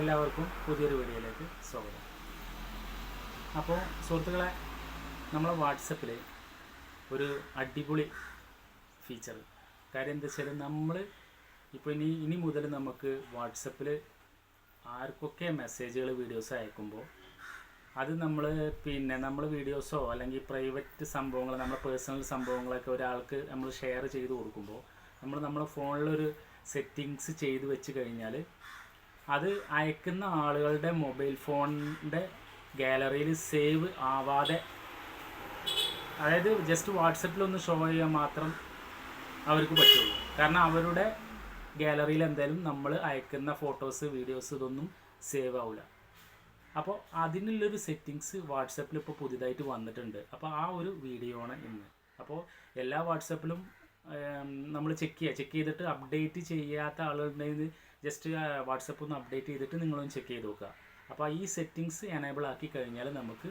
എല്ലാവർക്കും പുതിയൊരു വീഡിയോയിലേക്ക് സ്വാഗതം. അപ്പോൾ സുഹൃത്തുക്കളെ, നമ്മളെ വാട്സപ്പിൽ ഒരു അടിപൊളി ഫീച്ചർ, കാര്യം എന്താ വെച്ചാൽ നമ്മൾ ഇപ്പോൾ ഇനി മുതൽ നമുക്ക് വാട്സപ്പിൽ ആർക്കൊക്കെ മെസ്സേജുകൾ വീഡിയോസ് അയക്കുമ്പോൾ അത് നമ്മൾ വീഡിയോസോ അല്ലെങ്കിൽ പ്രൈവറ്റ് സംഭവങ്ങൾ, നമ്മുടെ പേഴ്സണൽ സംഭവങ്ങളൊക്കെ ഒരാൾക്ക് നമ്മൾ ഷെയർ ചെയ്ത് കൊടുക്കുമ്പോൾ നമ്മളെ ഫോണിലൊരു സെറ്റിങ്സ് ചെയ്ത് വെച്ച് കഴിഞ്ഞാൽ അത് അയക്കുന്ന ആളുകളുടെ മൊബൈൽ ഫോണിൻ്റെ ഗാലറിയിൽ സേവ് ആവാതെ, അതായത് ജസ്റ്റ് വാട്സപ്പിലൊന്ന് ഷോ ചെയ്യാൻ മാത്രം അവർക്ക് പറ്റുള്ളൂ. കാരണം അവരുടെ ഗാലറിയിൽ എന്തായാലും നമ്മൾ അയക്കുന്ന ഫോട്ടോസ്, വീഡിയോസ് ഇതൊന്നും സേവ് ആവില്ല. അപ്പോൾ അതിനുള്ളൊരു സെറ്റിങ്സ് വാട്സപ്പിൽ ഇപ്പോൾ പുതിയതായിട്ട് വന്നിട്ടുണ്ട്. അപ്പോൾ ആ ഒരു വീഡിയോ ആണ് ഇന്ന്. അപ്പോൾ എല്ലാ വാട്സപ്പിലും നമ്മൾ ചെക്ക് ചെയ്തിട്ട് അപ്ഡേറ്റ് ചെയ്യാത്ത ആളുകളുണ്ടെങ്കിൽ ജസ്റ്റ് വാട്സപ്പ് ഒന്ന് അപ്ഡേറ്റ് ചെയ്തിട്ട് നിങ്ങളൊന്ന് ചെക്ക് ചെയ്ത് നോക്കുക. അപ്പോൾ ഈ സെറ്റിങ്സ് എനേബിൾ ആക്കി കഴിഞ്ഞാൽ നമുക്ക്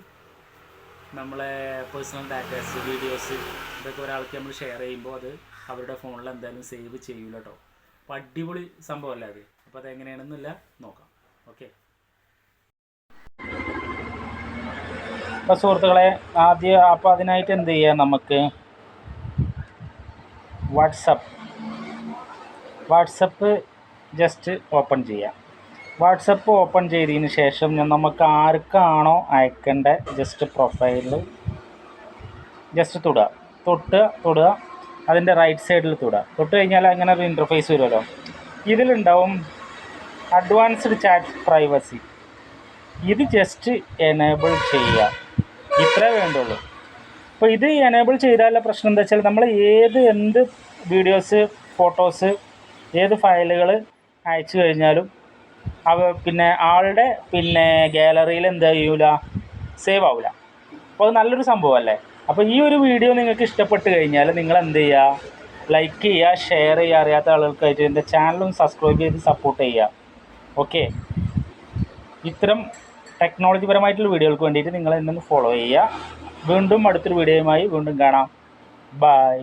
നമ്മളെ പേഴ്സണൽ ഡാറ്റാസ്, വീഡിയോസ് ഇതൊക്കെ ഒരാൾക്ക് നമ്മൾ ഷെയർ ചെയ്യുമ്പോൾ അത് അവരുടെ ഫോണിൽ എന്തായാലും സേവ് ചെയ്യൂല കേട്ടോ. അപ്പോൾ അടിപൊളി സംഭവമല്ല അത്. അപ്പോൾ അതെങ്ങനെയാണെന്നില്ല നോക്കാം. ഓക്കെ. അപ്പോൾ സുഹൃത്തുക്കളെ, അപ്പോൾ അതിനായിട്ട് എന്ത് ചെയ്യുക, നമുക്ക് വാട്സപ്പ് ജസ്റ്റ് ഓപ്പൺ ചെയ്യാം. വാട്സപ്പ് ഓപ്പൺ ചെയ്തതിന് ശേഷം നമുക്ക് ആർക്കാണോ അയക്കേണ്ട ജസ്റ്റ് പ്രൊഫൈലിൽ ജസ്റ്റ് തൊടുക. അതിൻ്റെ റൈറ്റ് സൈഡിൽ തൊട്ട് കഴിഞ്ഞാൽ അങ്ങനെ ഒരു ഇൻ്റർഫേസ് വരുമല്ലോ. ഇതിലുണ്ടാവും അഡ്വാൻസ്ഡ് ചാറ്റ് പ്രൈവസി. ഇത് ജസ്റ്റ് എനേബിൾ ചെയ്യുക, ഇത്രേ വേണ്ടുള്ളൂ. അപ്പോൾ ഇത് എനേബിൾ ചെയ്താലുള്ള പ്രശ്നം എന്താ വെച്ചാൽ നമ്മൾ എന്ത് വീഡിയോസ്, ഫോട്ടോസ്, ഏത് ഫയലുകൾ അയച്ചു കഴിഞ്ഞാലും ആളുടെ ഗാലറിയിൽ എന്താ ചെയ്യൂല, സേവ് ആവില്ല. അപ്പോൾ അത് നല്ലൊരു സംഭവമല്ലേ. അപ്പോൾ ഈ ഒരു വീഡിയോ നിങ്ങൾക്ക് ഇഷ്ടപ്പെട്ട് കഴിഞ്ഞാൽ നിങ്ങൾ എന്ത് ചെയ്യുക, ലൈക്ക് ചെയ്യുക, ഷെയർ ചെയ്യുക, അറിയാത്ത ആളുകൾക്കായിട്ട് എൻ്റെ ചാനലും സബ്സ്ക്രൈബ് ചെയ്ത് സപ്പോർട്ട് ചെയ്യുക. ഓക്കെ. ഇത്തരം ടെക്നോളജി പരമായിട്ടുള്ള വീഡിയോകൾക്ക് വേണ്ടിയിട്ട് നിങ്ങൾ എന്നെ ഫോളോ ചെയ്യുക. വീണ്ടും അടുത്തൊരു വീഡിയോയുമായി വീണ്ടും കാണാം. ബൈ.